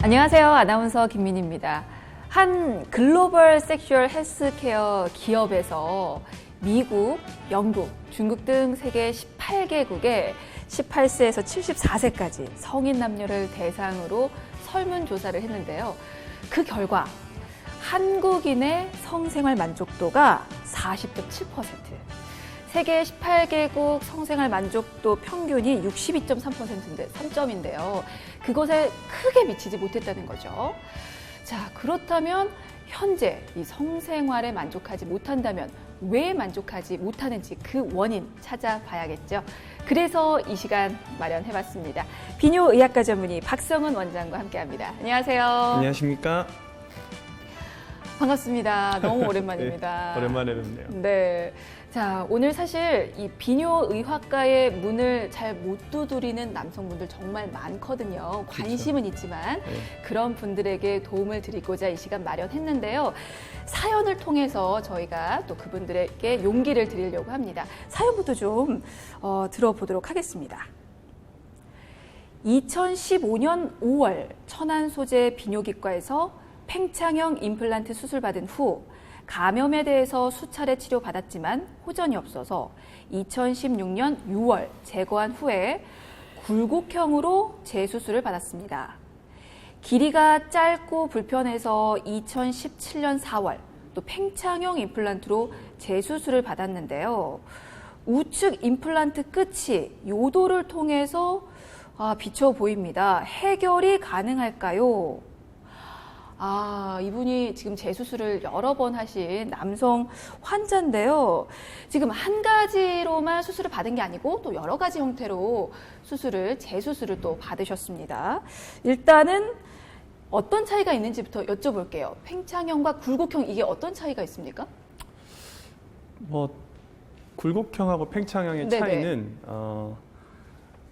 안녕하세요. 아나운서 김민희입니다. 한 글로벌 섹슈얼 헬스케어 기업에서 미국, 영국, 중국 등 세계 18개국에 18세에서 74세까지 성인 남녀를 대상으로 설문조사를 했는데요. 그 결과 한국인의 성생활 만족도가 40.7%, 세계 18개국 성생활 만족도 평균이 62.3%인데 3점인데요. 그것에 크게 미치지 못했다는 거죠. 자, 그렇다면 현재 이 성생활에 만족하지 못한다면 왜 만족하지 못하는지 그 원인 찾아봐야겠죠. 그래서 이 시간 마련해봤습니다. 비뇨의학과 전문의 박성은 원장과 함께합니다. 안녕하세요. 안녕하십니까? 반갑습니다. 너무 오랜만입니다. 네, 오랜만에 뵙네요. 네. 자, 오늘 사실 이 비뇨의학과의 문을 잘 못 두드리는 남성분들 정말 많거든요. 관심은 있지만 네. 그런 분들에게 도움을 드리고자 이 시간 마련했는데요. 사연을 통해서 저희가 또 그분들에게 용기를 드리려고 합니다. 사연부터 좀 들어보도록 하겠습니다. 2015년 5월 천안 소재 비뇨기과에서 팽창형 임플란트 수술받은 후 감염에 대해서 수차례 치료받았지만 호전이 없어서 2016년 6월 제거한 후에 굴곡형으로 재수술을 받았습니다. 길이가 짧고 불편해서 2017년 4월 또 팽창형 임플란트로 재수술을 받았는데요. 우측 임플란트 끝이 요도를 통해서 비쳐 보입니다. 해결이 가능할까요? 이분이 지금 재수술을 여러 번 하신 남성 환자인데요. 지금 한 가지로만 수술을 받은 게 아니고 또 여러 가지 형태로 재수술을 또 받으셨습니다. 일단은 어떤 차이가 있는지부터 여쭤볼게요. 팽창형과 굴곡형 이게 어떤 차이가 있습니까? 굴곡형하고 팽창형의 네네. 차이는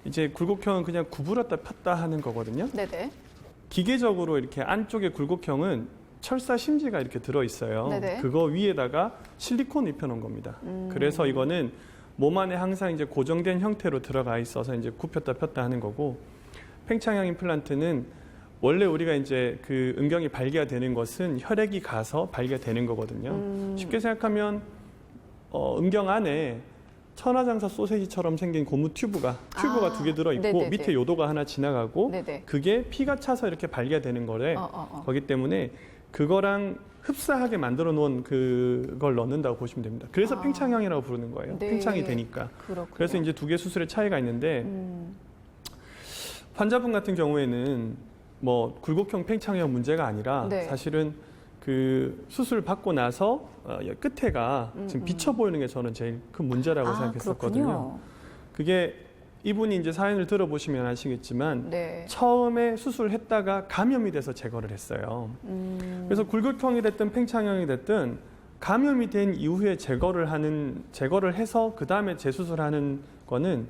이제 굴곡형은 그냥 구부렸다 폈다 하는 거거든요. 네네. 기계적으로 이렇게 안쪽에 굴곡형은 철사 심지가 이렇게 들어 있어요. 네네. 그거 위에다가 실리콘 입혀놓은 겁니다. 그래서 이거는 몸 안에 항상 이제 고정된 형태로 들어가 있어서 이제 굽혔다 폈다 하는 거고, 팽창형 임플란트는 원래 우리가 이제 그 음경이 발기가 것은 혈액이 가서 발기가 거거든요. 쉽게 생각하면 음경 안에 천하장사 소세지처럼 생긴 고무 튜브가 두 개 들어 있고 네네네. 밑에 요도가 하나 지나가고 네네. 그게 피가 차서 이렇게 발기가 되는 거래. 거기 때문에 그거랑 흡사하게 만들어 놓은 그걸 넣는다고 보시면 됩니다. 그래서 팽창형이라고 부르는 거예요. 네. 팽창이 되니까. 그렇군요. 그래서 이제 두 개 수술의 차이가 있는데 환자분 같은 경우에는 굴곡형 팽창형 문제가 아니라 네. 사실은 그 수술 받고 나서 끝에가 지금 비쳐 보이는 게 저는 제일 큰 문제라고 생각했었거든요. 그렇군요. 그게 이분이 이제 사연을 들어보시면 아시겠지만 네. 처음에 수술했다가 감염이 돼서 제거를 했어요. 그래서 굴곡형이 됐든 팽창형이 됐든 감염이 된 이후에 제거를 해서 그 다음에 재수술하는 거는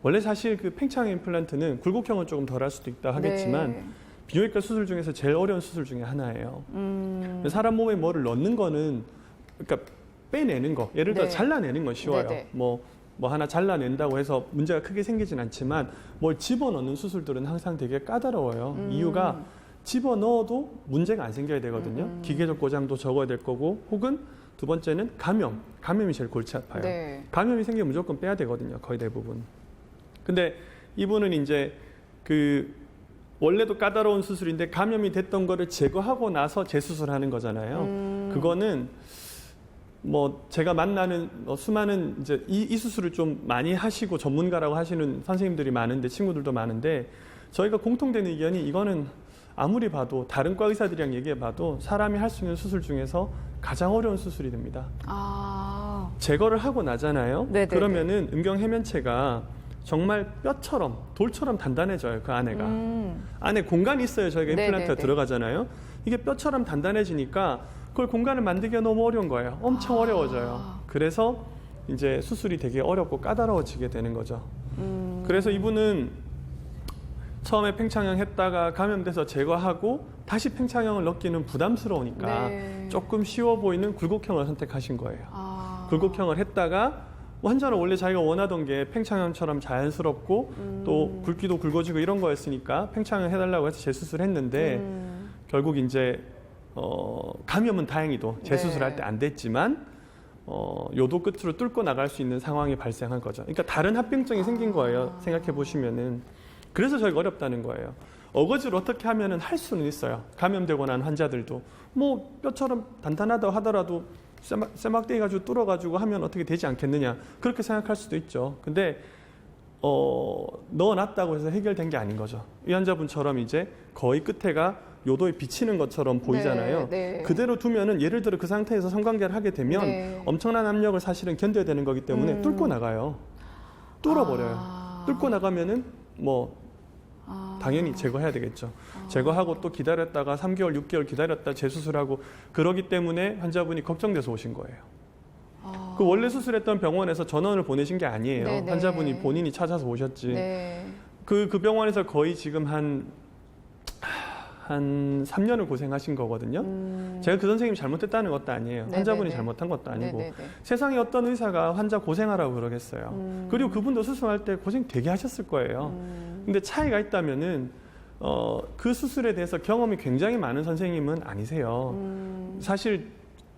원래 사실 그 팽창형 임플란트는 굴곡형은 조금 덜할 수도 있다 하겠지만 네. 비뇨기과 수술 중에서 제일 어려운 수술 중에 하나예요. 사람 몸에 뭐를 넣는 거는, 그러니까 빼내는 거, 예를 들어 네. 잘라내는 건 쉬워요. 네네. 뭐 하나 잘라낸다고 해서 문제가 크게 생기진 않지만 뭘 집어넣는 수술들은 항상 되게 까다로워요. 이유가 집어넣어도 문제가 안 생겨야 되거든요. 기계적 고장도 적어야 될 거고, 혹은 두 번째는 감염이 제일 골치 아파요. 네. 감염이 생기면 무조건 빼야 되거든요. 거의 대부분. 근데 이분은 이제 원래도 까다로운 수술인데 감염이 됐던 거를 제거하고 나서 재수술하는 거잖아요. 그거는 제가 만나는 수많은 이제 이 수술을 좀 많이 하시고 전문가라고 하시는 선생님들이 많은데, 친구들도 많은데, 저희가 공통되는 의견이 이거는 아무리 봐도 다른 과 의사들이랑 얘기해 봐도 사람이 할 수 있는 수술 중에서 가장 어려운 수술이 됩니다. 제거를 하고 나잖아요. 네네네. 그러면은 음경 해면체가 정말 뼈처럼 돌처럼 단단해져요. 그 안에가 안에 공간이 있어요. 저희가 임플란트가 네네네. 들어가잖아요. 이게 뼈처럼 단단해지니까 그걸 공간을 만들기가 너무 어려운 거예요. 엄청 어려워져요. 그래서 이제 수술이 되게 어렵고 까다로워지게 되는 거죠. 그래서 이분은 처음에 팽창형 했다가 감염돼서 제거하고 다시 팽창형을 넣기는 부담스러우니까 네. 조금 쉬워 보이는 굴곡형을 선택하신 거예요. 굴곡형을 했다가 환자는 원래 자기가 원하던 게 팽창형처럼 자연스럽고 또 굵기도 굵어지고 이런 거였으니까 팽창을 해달라고 해서 재수술했는데 결국 이제 감염은 다행히도 재수술할 때 안 됐지만 요도 끝으로 뚫고 나갈 수 있는 상황이 발생한 거죠. 그러니까 다른 합병증이 생긴 거예요. 생각해 보시면은. 그래서 저희가 어렵다는 거예요. 어거지로 어떻게 하면은 할 수는 있어요. 감염되고 난 환자들도 뭐 뼈처럼 단단하다 하더라도 쇠막대기 가지고 뚫어가지고 하면 어떻게 되지 않겠느냐 그렇게 생각할 수도 있죠. 근데 넣어놨다고 해서 해결된 게 아닌 거죠. 이 환자분처럼 이제 거의 끝에가 요도에 비치는 것처럼 보이잖아요. 네, 네. 그대로 두면은 예를 들어 그 상태에서 성관계를 하게 되면 네. 엄청난 압력을 사실은 견뎌야 되는 거기 때문에 뚫고 나가요. 뚫어버려요. 뚫고 나가면은 뭐 당연히 제거해야 되겠죠. 제거하고 또 기다렸다가 3개월, 6개월 기다렸다 재수술하고 그러기 때문에 환자분이 걱정돼서 오신 거예요. 그 원래 수술했던 병원에서 전원을 보내신 게 아니에요. 네네. 환자분이 본인이 찾아서 오셨지. 네. 그 병원에서 거의 지금 한 3년을 고생하신 거거든요. 제가 그 선생님이 잘못했다는 것도 아니에요. 네네네. 환자분이 잘못한 것도 아니고. 네네네. 세상에 어떤 의사가 환자 고생하라고 그러겠어요. 그리고 그분도 수술할 때 고생 되게 하셨을 거예요. 근데 차이가 있다면은 그 수술에 대해서 경험이 굉장히 많은 선생님은 아니세요. 사실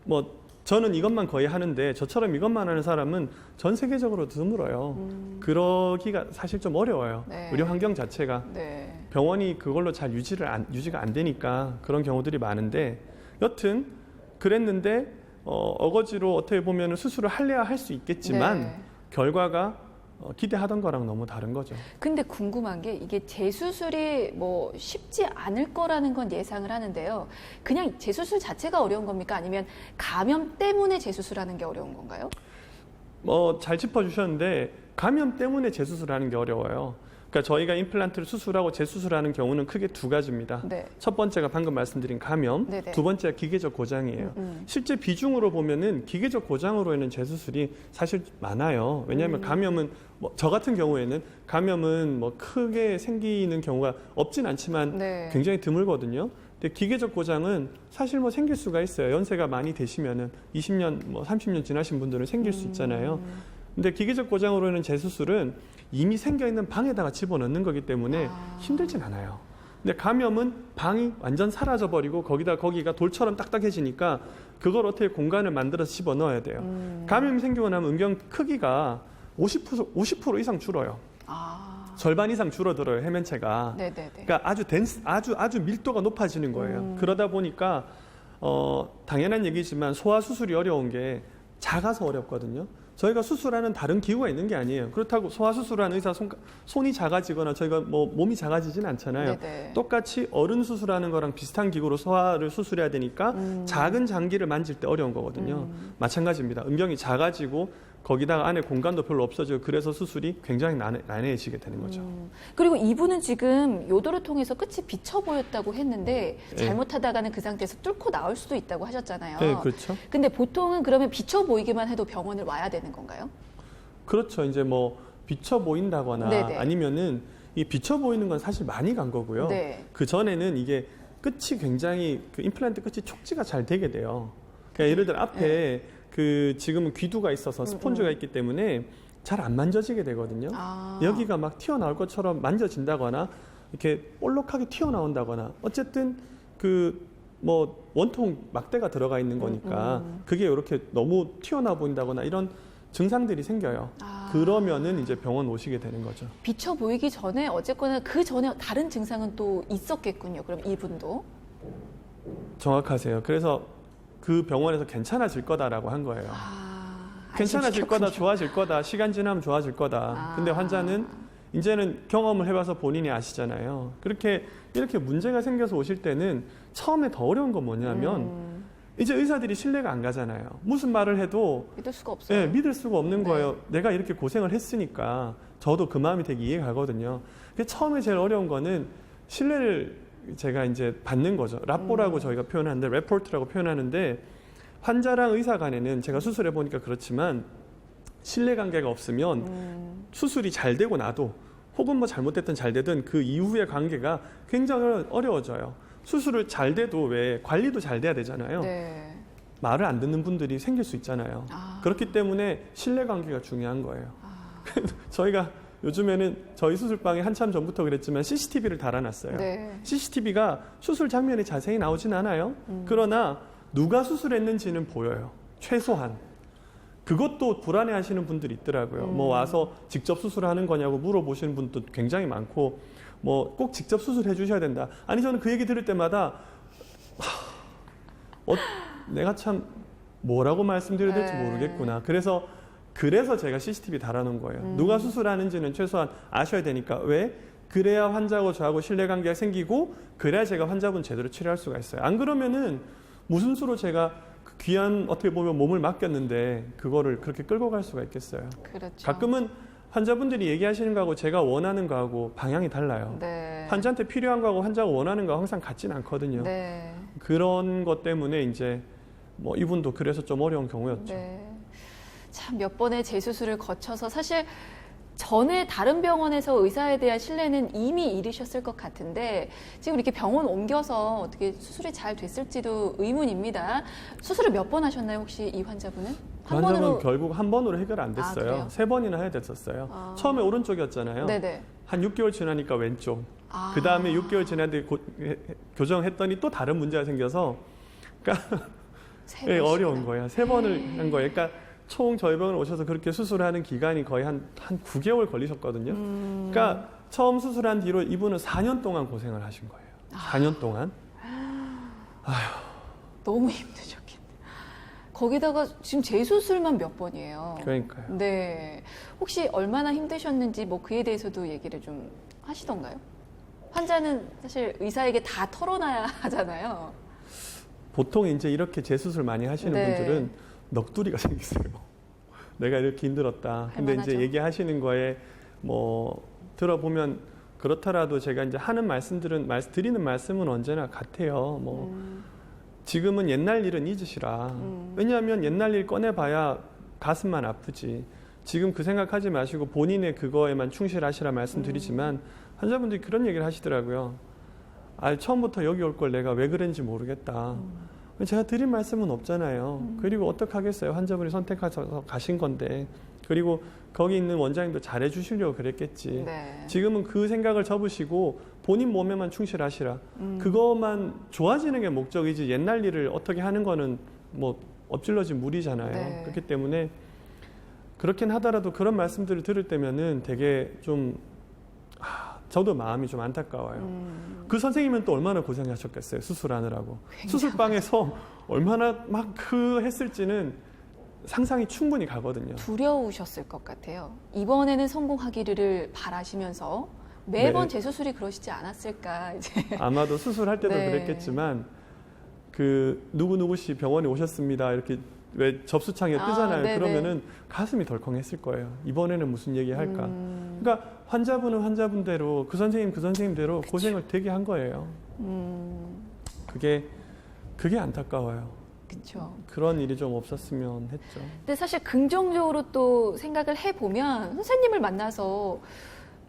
뭐 저는 이것만 거의 하는데 저처럼 이것만 하는 사람은 전 세계적으로 드물어요. 그러기가 사실 좀 어려워요. 네. 의료 환경 자체가. 네. 병원이 그걸로 잘 유지가 안 되니까 그런 경우들이 많은데 여튼 그랬는데 어거지로 어떻게 보면 수술을 할래야 할 수 있겠지만 네. 결과가 기대하던 거랑 너무 다른 거죠. 근데 궁금한 게 이게 재수술이 뭐 쉽지 않을 거라는 건 예상을 하는데요. 그냥 재수술 자체가 어려운 겁니까? 아니면 감염 때문에 재수술하는 게 어려운 건가요? 잘 짚어주셨는데 감염 때문에 재수술하는 게 어려워요. 그러니까 저희가 임플란트를 수술하고 재수술하는 경우는 크게 두 가지입니다. 네. 첫 번째가 방금 말씀드린 감염, 네네. 두 번째가 기계적 고장이에요. 실제 비중으로 보면은 기계적 고장으로 인한 재수술이 사실 많아요. 왜냐하면 감염은 저 같은 경우에는 감염은 뭐 크게 생기는 경우가 없진 않지만 네. 굉장히 드물거든요. 근데 기계적 고장은 사실 뭐 생길 수가 있어요. 연세가 많이 되시면은 20년, 뭐 30년 지나신 분들은 생길 수 있잖아요. 근데 기계적 고장으로 인한 재수술은 이미 생겨 있는 방에다가 집어넣는 거기 때문에 힘들진 않아요. 근데 감염은 방이 완전 사라져 버리고 거기가 돌처럼 딱딱해지니까 그걸 어떻게 공간을 만들어서 집어넣어야 돼요. 감염이 생기고 나면 음경 크기가 50% 이상 줄어요. 절반 이상 줄어들어요, 해면체가. 네네네. 그러니까 아주 밀도가 높아지는 거예요. 그러다 보니까 당연한 얘기지만 소화 수술이 어려운 게 작아서 어렵거든요. 저희가 수술하는 다른 기구가 있는 게 아니에요. 그렇다고 소화 수술하는 의사 손이 작아지거나 저희가 뭐 몸이 작아지진 않잖아요. 네네. 똑같이 어른 수술하는 거랑 비슷한 기구로 소화를 수술해야 되니까 작은 장기를 만질 때 어려운 거거든요. 마찬가지입니다. 음경이 작아지고 거기다가 안에 공간도 별로 없어지고 그래서 수술이 굉장히 난해해지게 되는 거죠. 그리고 이분은 지금 요도를 통해서 끝이 비쳐 보였다고 했는데 잘못하다가는 그 상태에서 뚫고 나올 수도 있다고 하셨잖아요. 네, 그렇죠. 근데 보통은 그러면 비쳐 보이기만 해도 병원을 와야 되는 건가요? 그렇죠. 이제 뭐 비쳐 보인다거나 네네. 아니면은 이 비쳐 보이는 건 사실 많이 간 거고요. 네. 그 전에는 이게 끝이 굉장히 그 임플란트 끝이 촉지가 잘 되게 돼요. 그러니까 예를 들어 앞에 그 지금은 귀두가 있어서 스폰지가 있기 때문에 잘 안 만져지게 되거든요. 여기가 막 튀어나올 것처럼 만져진다거나 이렇게 볼록하게 튀어나온다거나 어쨌든 그 뭐 원통 막대가 들어가 있는 거니까 그게 이렇게 너무 튀어나와 보인다거나 이런 증상들이 생겨요. 그러면은 이제 병원 오시게 되는 거죠. 비쳐 보이기 전에 어쨌거나 그 전에 다른 증상은 또 있었겠군요. 그럼 이분도. 정확하세요. 그래서 그 병원에서 괜찮아질 거다라고 한 거예요. 괜찮아질 거다, 안심시켰군요. 좋아질 거다, 시간 지나면 좋아질 거다. 근데 환자는 이제는 경험을 해봐서 본인이 아시잖아요. 이렇게 문제가 생겨서 오실 때는 처음에 더 어려운 건 뭐냐면 이제 의사들이 신뢰가 안 가잖아요. 무슨 말을 해도 믿을 수가 없어요. 네, 믿을 수가 없는 네. 거예요. 내가 이렇게 고생을 했으니까 저도 그 마음이 되게 이해가 가거든요. 처음에 제일 어려운 거는 신뢰를 제가 이제 받는 거죠. 라뽀라고 저희가 표현하는데 레포트라고 표현하는데 환자랑 의사 간에는 제가 수술해 보니까 그렇지만 신뢰관계가 없으면 수술이 잘 되고 나도 혹은 뭐 잘못됐든 잘 되든 그 이후의 관계가 굉장히 어려워져요. 수술을 잘 돼도 왜 관리도 잘 돼야 되잖아요. 네. 말을 안 듣는 분들이 생길 수 있잖아요. 그렇기 때문에 신뢰관계가 중요한 거예요. 저희가 요즘에는 저희 수술방에 한참 전부터 그랬지만 CCTV를 달아놨어요. 네. CCTV가 수술 장면이 자세히 나오진 않아요. 그러나 누가 수술했는지는 보여요. 최소한. 그것도 불안해하시는 분들이 있더라고요. 뭐 와서 직접 수술하는 거냐고 물어보시는 분도 굉장히 많고, 뭐 꼭 직접 수술해 주셔야 된다. 아니 저는 그 얘기 들을 때마다 내가 참 뭐라고 말씀드려야 될지 네. 모르겠구나. 그래서 제가 CCTV 달아놓은 거예요. 누가 수술하는지는 최소한 아셔야 되니까. 왜? 그래야 환자하고 저하고 신뢰관계가 생기고, 그래야 제가 환자분 제대로 치료할 수가 있어요. 안 그러면은 무슨 수로 제가 그 귀한 어떻게 보면 몸을 맡겼는데 그거를 그렇게 끌고 갈 수가 있겠어요. 그렇죠. 가끔은 환자분들이 얘기하시는 거하고 제가 원하는 거하고 방향이 달라요. 네. 환자한테 필요한 거하고 환자가 원하는 거 항상 같진 않거든요. 네. 그런 것 때문에 이제 뭐 이분도 그래서 좀 어려운 경우였죠. 네. 참 몇 번의 재수술을 거쳐서 사실 전에 다른 병원에서 의사에 대한 신뢰는 이미 잃으셨을 것 같은데 지금 이렇게 병원 옮겨서 어떻게 수술이 잘 됐을지도 의문입니다. 수술을 몇 번 하셨나요, 혹시 이 환자분은? 그 환자분은 결국 한 번으로 해결 안 됐어요. 그래요? 3번이나 해야 됐었어요. 처음에 오른쪽이었잖아요. 네네. 한 6개월 지나니까 왼쪽. 그 다음에 6개월 지났는데 교정했더니 또 다른 문제가 생겨서 그러니까 세 어려운 거예요. 3번을 한 거예요. 그러니까 총 저희 병원에 오셔서 그렇게 수술하는 기간이 거의 한 9개월 걸리셨거든요. 그러니까 처음 수술한 뒤로 이분은 4년 동안 고생을 하신 거예요. 4년 동안. 너무 힘드셨겠네요. 거기다가 지금 재수술만 몇 번이에요. 그러니까요. 네. 혹시 얼마나 힘드셨는지 뭐 그에 대해서도 얘기를 좀 하시던가요? 환자는 사실 의사에게 다 털어놔야 하잖아요. 보통 이제 이렇게 재수술 많이 하시는 네. 분들은 넋두리가 생기세요. 내가 이렇게 힘들었다. 근데 할만하죠. 이제 얘기하시는 거에 뭐 들어보면 그렇더라도 제가 이제 하는 드리는 말씀은 언제나 같아요. 뭐 지금은 옛날 일은 잊으시라. 왜냐하면 옛날 일 꺼내봐야 가슴만 아프지. 지금 그 생각하지 마시고 본인의 그거에만 충실하시라 말씀드리지만 환자분들이 그런 얘기를 하시더라고요. 처음부터 여기 올 걸 내가 왜 그랬는지 모르겠다. 제가 드린 말씀은 없잖아요. 그리고 어떡하겠어요. 환자분이 선택하셔서 가신 건데. 그리고 거기 있는 원장님도 잘해주시려고 그랬겠지. 네. 지금은 그 생각을 접으시고 본인 몸에만 충실하시라. 그것만 좋아지는 게 목적이지 옛날 일을 어떻게 하는 거는 뭐 엎질러진 물이잖아요. 네. 그렇기 때문에 그렇긴 하더라도 그런 말씀들을 들을 때면은 되게 좀 저도 마음이 좀 안타까워요. 그 선생님은 또 얼마나 고생하셨겠어요. 수술하느라고. 수술방에서 얼마나 막 했을지는 상상이 충분히 가거든요. 두려우셨을 것 같아요. 이번에는 성공하기를 바라시면서 매번 네. 재수술이 그러시지 않았을까 이제. 아마도 수술할 때도 네. 그랬겠지만 그 누구누구 씨 병원에 오셨습니다. 이렇게 왜 접수창에 뜨잖아요. 네네. 그러면은 가슴이 덜컹했을 거예요. 이번에는 무슨 얘기 할까. 그러니까 환자분은 환자분대로 그 선생님대로 고생을 되게 한 거예요. 그게 안타까워요. 그렇죠. 그런 일이 좀 없었으면 했죠. 근데 사실 긍정적으로 또 생각을 해보면 선생님을 만나서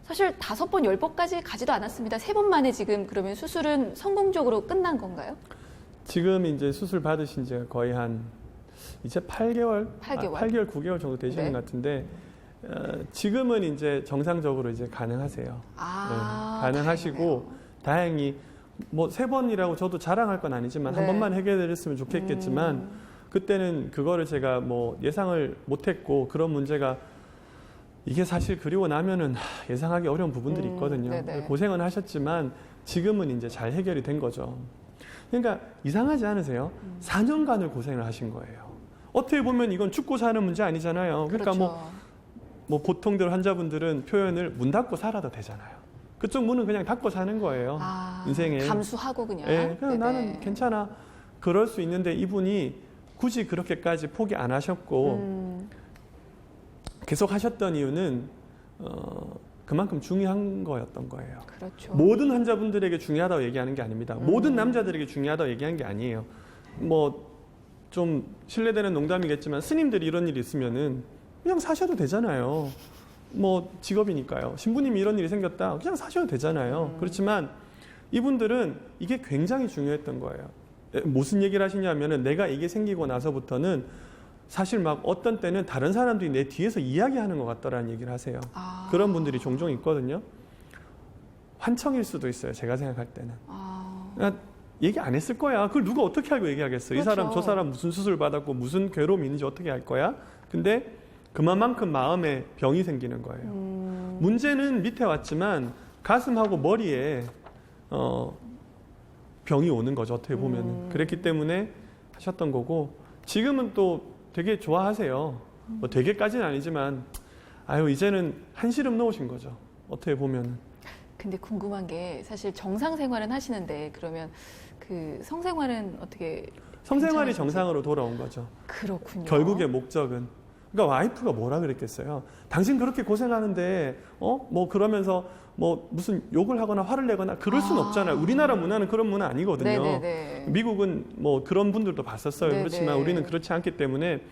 사실 5번, 10번까지 가지도 않았습니다. 3번 만에 지금 그러면 수술은 성공적으로 끝난 건가요? 지금 이제 수술 받으신 지가 거의 이제 8개월, 8개월? 9개월 정도 되시는 네. 것 같은데 지금은 이제 정상적으로 이제 가능하세요. 네, 가능하시고 다행히 뭐 3번이라고 저도 자랑할 건 아니지만 네. 한 번만 해결됐으면 좋겠겠지만 그때는 그거를 제가 뭐 예상을 못했고 그런 문제가 이게 사실 그리고 나면은 예상하기 어려운 부분들이 있거든요. 네네. 고생은 하셨지만 지금은 이제 잘 해결이 된 거죠. 그러니까 이상하지 않으세요? 4년간을 고생을 하신 거예요. 어떻게 보면 이건 죽고 사는 문제 아니잖아요. 그러니까 그렇죠. 뭐 보통들 환자분들은 표현을 문 닫고 살아도 되잖아요. 그쪽 문은 그냥 닫고 사는 거예요. 인생에. 감수하고 그냥. 예, 그냥 네네. 나는 괜찮아. 그럴 수 있는데 이분이 굳이 그렇게까지 포기 안 하셨고 계속 하셨던 이유는 그만큼 중요한 거였던 거예요. 그렇죠. 모든 환자분들에게 중요하다고 얘기하는 게 아닙니다. 모든 남자들에게 중요하다고 얘기하는 게 아니에요. 뭐 좀 실례되는 농담이겠지만 스님들이 이런 일이 있으면은 그냥 사셔도 되잖아요. 뭐 직업이니까요. 신부님이 이런 일이 생겼다. 그냥 사셔도 되잖아요. 그렇지만 이분들은 이게 굉장히 중요했던 거예요. 무슨 얘기를 하시냐면은 내가 이게 생기고 나서부터는 사실 막 어떤 때는 다른 사람들이 내 뒤에서 이야기하는 것 같더라는 얘기를 하세요. 그런 분들이 종종 있거든요. 환청일 수도 있어요. 제가 생각할 때는. 그러니까 얘기 안 했을 거야. 그걸 누가 어떻게 알고 얘기하겠어. 그렇죠. 이 사람 저 사람 무슨 수술 받았고 무슨 괴로움이 있는지 어떻게 알 거야. 근데 그만큼 마음에 병이 생기는 거예요. 문제는 밑에 왔지만 가슴하고 머리에 병이 오는 거죠. 어떻게 보면은. 그랬기 때문에 하셨던 거고 지금은 또 되게 좋아하세요. 뭐 되게까지는 아니지만 아유 이제는 한시름 놓으신 거죠. 어떻게 보면은. 근데 궁금한 게 사실 정상 생활은 하시는데 그러면 그 성생활은 어떻게 성생활이 괜찮으신지? 정상으로 돌아온 거죠. 그렇군요. 결국의 목적은. 그러니까 와이프가 뭐라 그랬겠어요. 당신 그렇게 고생하는데 뭐 그러면서 뭐 무슨 욕을 하거나 화를 내거나 그럴 순 없잖아요. 우리나라 문화는 그런 문화 아니거든요. 네네네. 미국은 뭐 그런 분들도 봤었어요. 네네. 그렇지만 우리는 그렇지 않기 때문에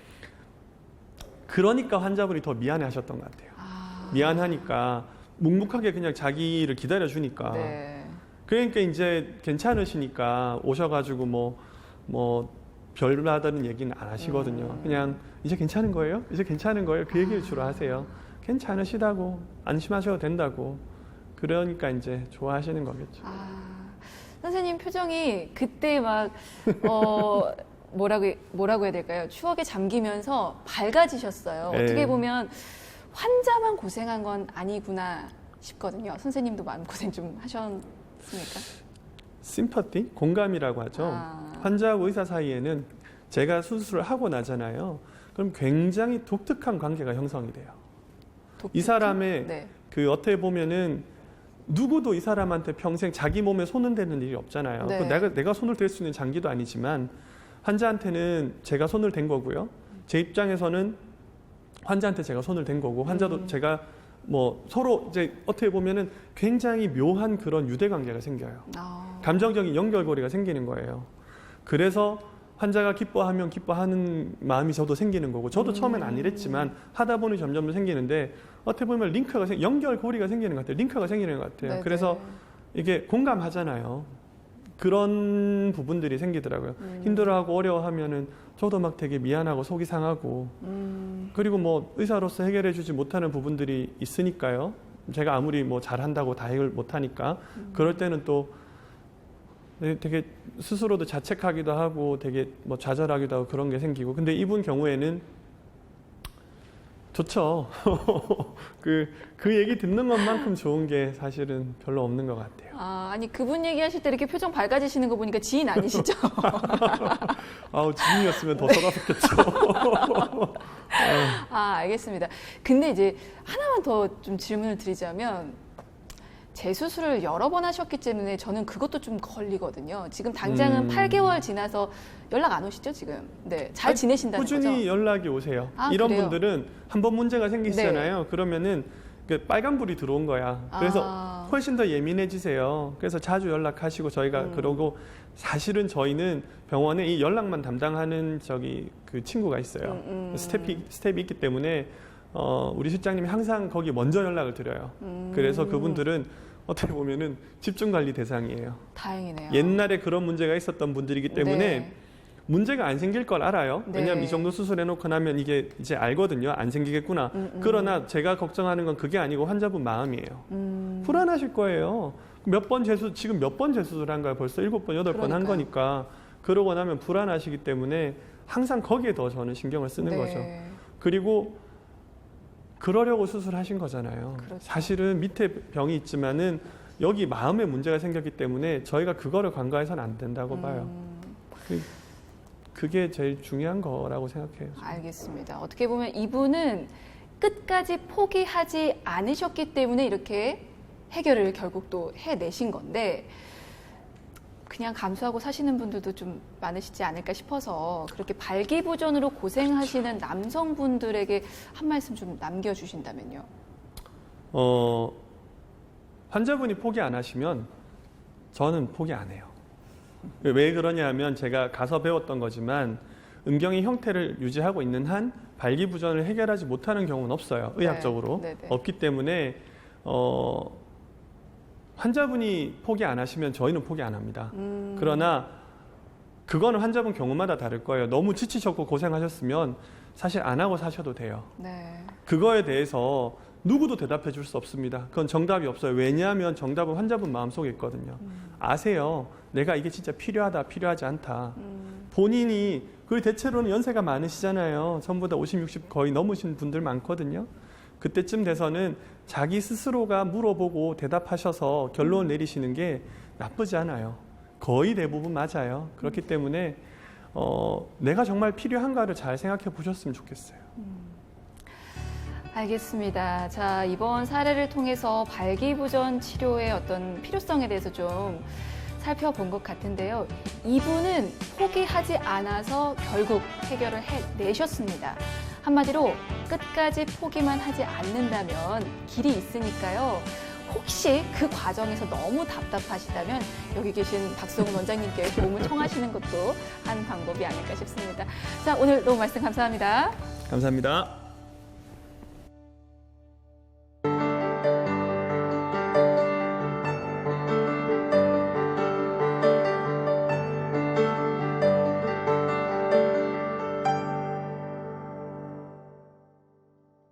그러니까 환자분이 더 미안해 하셨던 것 같아요. 미안하니까 묵묵하게 그냥 자기를 기다려 주니까. 네. 그러니까 이제 괜찮으시니까 오셔가지고 뭐 별다른 얘기는 안 하시거든요. 그냥 이제 괜찮은 거예요? 이제 괜찮은 거예요? 그 얘기를 주로 하세요. 괜찮으시다고 안심하셔도 된다고. 그러니까 이제 좋아하시는 거겠죠. 선생님 표정이 그때 막 뭐라고 해야 될까요? 추억에 잠기면서 밝아지셨어요. 네. 어떻게 보면 환자만 고생한 건 아니구나 싶거든요. 선생님도 마음고생 좀 하셨습니까? 심퍼티? 공감이라고 하죠. 환자하고 의사 사이에는 제가 수술을 하고 나잖아요. 그럼 굉장히 독특한 관계가 형성이 돼요. 이 사람의 네. 그 어떻게 보면은 누구도 이 사람한테 평생 자기 몸에 손을 대는 일이 없잖아요. 네. 내가 손을 댈 수 있는 장기도 아니지만 환자한테는 제가 손을 댄 거고요. 제 입장에서는 환자한테 제가 손을 댄 거고 환자도 제가 뭐 서로 이제 어떻게 보면은 굉장히 묘한 그런 유대 관계가 생겨요. 감정적인 연결고리가 생기는 거예요. 그래서 환자가 기뻐하면 기뻐하는 마음이 저도 생기는 거고 저도 처음엔 안 이랬지만 하다 보니 점점 생기는데 어떻게 보면 연결고리가 생기는 것 같아요. 링크가 생기는 것 같아요. 네네. 그래서 이게 공감하잖아요. 그런 부분들이 생기더라고요. 힘들어하고 어려워하면은 저도 막 되게 미안하고 속이 상하고 그리고 뭐 의사로서 해결해주지 못하는 부분들이 있으니까요. 제가 아무리 뭐 잘한다고 다 해결 못하니까 그럴 때는 또 되게 스스로도 자책하기도 하고 되게 뭐 좌절하기도 하고 그런 게 생기고 근데 이분 경우에는 좋죠. 그 얘기 듣는 것만큼 좋은 게 사실은 별로 없는 것 같아요. 아니 그분 얘기하실 때 이렇게 표정 밝아지시는 거 보니까 지인 아니시죠? 아우 지인이었으면 더 서럽겠죠. 알겠습니다. 근데 이제 하나만 더 좀 질문을 드리자면 재수술을 여러 번 하셨기 때문에 저는 그것도 좀 걸리거든요. 지금 당장은 8개월 지나서 연락 안 오시죠 지금? 네, 잘 지내신다는 거죠? 꾸준히 연락이 오세요. 아, 이런 그래요? 분들은 한번 문제가 생기시잖아요. 그러면은 그 빨간불이 들어온 거야. 그래서 훨씬 더 예민해지세요. 그래서 자주 연락하시고 저희가 그러고 사실은 저희는 병원에 이 연락만 담당하는 그 친구가 있어요. 스텝이 있기 때문에 우리 실장님이 항상 거기 먼저 연락을 드려요. 그래서 그분들은 어떻게 보면은 집중 관리 대상이에요. 다행이네요. 옛날에 그런 문제가 있었던 분들이기 때문에 네. 문제가 안 생길 걸 알아요. 네. 왜냐하면 이 정도 수술해놓고 나면 이게 이제 알거든요. 안 생기겠구나. 그러나 제가 걱정하는 건 그게 아니고 환자분 마음이에요. 불안하실 거예요. 지금 몇 번 재수술한 거야. 벌써 7번, 8번 한 그러니까요. 거니까. 그러고 나면 불안하시기 때문에 항상 거기에 더 저는 신경을 쓰는 네. 거죠. 그리고 그러려고 수술하신 거잖아요. 그렇죠. 사실은 밑에 병이 있지만은 여기 마음에 문제가 생겼기 때문에 저희가 그거를 간과해서는 안 된다고 봐요. 그게 제일 중요한 거라고 생각해요. 알겠습니다. 어떻게 보면 이분은 끝까지 포기하지 않으셨기 때문에 이렇게 해결을 결국 또 해내신 건데 그냥 감수하고 사시는 분들도 좀 많으시지 않을까 싶어서 그렇게 발기부전으로 고생하시는 남성분들에게 한 말씀 좀 남겨주신다면요. 환자분이 포기 안 하시면 저는 포기 안 해요. 왜 그러냐면 제가 가서 배웠던 거지만 음경의 형태를 유지하고 있는 한 발기부전을 해결하지 못하는 경우는 없어요. 의학적으로. 네, 네, 네. 없기 때문에 환자분이 포기 안 하시면 저희는 포기 안 합니다. 그러나 그거는 환자분 경우마다 다를 거예요. 너무 지치셨고 고생하셨으면 사실 안 하고 사셔도 돼요. 네. 그거에 대해서 누구도 대답해 줄 수 없습니다. 그건 정답이 없어요. 왜냐하면 정답은 환자분 마음속에 있거든요. 아세요. 내가 이게 진짜 필요하다, 필요하지 않다. 본인이, 그리고 대체로는 연세가 많으시잖아요. 전보다 50, 60 거의 넘으신 분들 많거든요. 그때쯤 돼서는 자기 스스로가 물어보고 대답하셔서 결론 내리시는 게 나쁘지 않아요. 거의 대부분 맞아요. 그렇기 때문에 내가 정말 필요한가를 잘 생각해 보셨으면 좋겠어요. 알겠습니다. 자, 이번 사례를 통해서 발기부전 치료의 어떤 필요성에 대해서 좀 살펴본 것 같은데요. 이분은 포기하지 않아서 결국 해결을 해내셨습니다. 한마디로 끝까지 포기만 하지 않는다면 길이 있으니까요. 혹시 그 과정에서 너무 답답하시다면 여기 계신 박수홍 원장님께 도움을 청하시는 것도 한 방법이 아닐까 싶습니다. 자, 오늘 너무 말씀 감사합니다. 감사합니다.